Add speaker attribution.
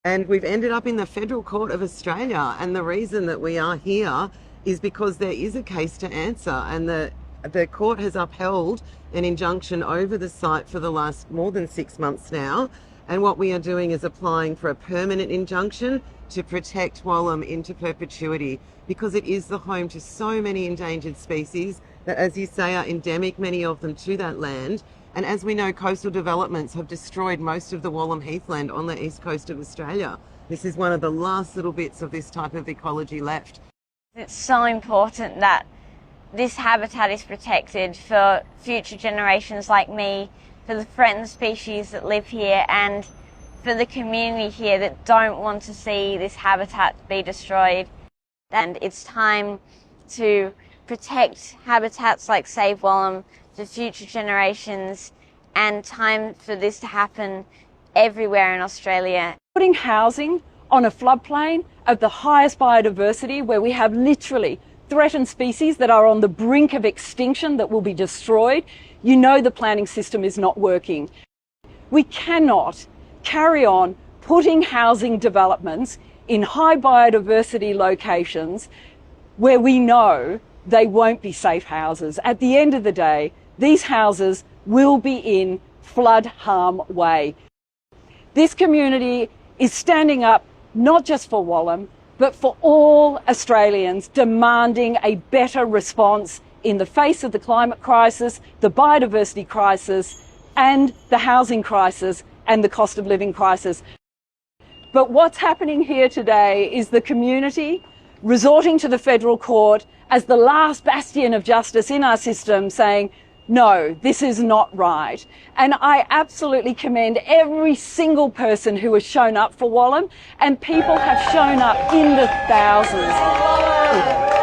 Speaker 1: And we've ended up in the Federal Court of Australia. And the reason that we are here is because there is a case to answer. And the court has upheld an injunction over the site for the last more than 6 months now. And what we are doing is applying for a permanent injunction to protect Wallum into perpetuity, because it is the home to so many endangered species that, as you say, are endemic, many of them, to that land. And as we know, coastal developments have destroyed most of the Wallum heathland on the east coast of Australia. This is one of the last little bits of this type of ecology left.
Speaker 2: It's so important that this habitat is protected for future generations like me, for the threatened species that live here, and for the community here that don't want to see this habitat be destroyed. And it's time to protect habitats like Save Wallum for future generations, and time for this to happen everywhere in Australia.
Speaker 3: Putting housing on a floodplain of the highest biodiversity, where we have literally threatened species that are on the brink of extinction that will be destroyed, you know the planning system is not working. We cannot carry on putting housing developments in high biodiversity locations where we know they won't be safe houses. At the end of the day, these houses will be in flood harm way. This community is standing up not just for Wallum, but for all Australians, demanding a better response in the face of the climate crisis, the biodiversity crisis, and the housing crisis and the cost of living crisis. But what's happening here today is the community resorting to the federal court as the last bastion of justice in our system, saying, no, this is not right. And I absolutely commend every single person who has shown up for Wallum, and people have shown up in the thousands.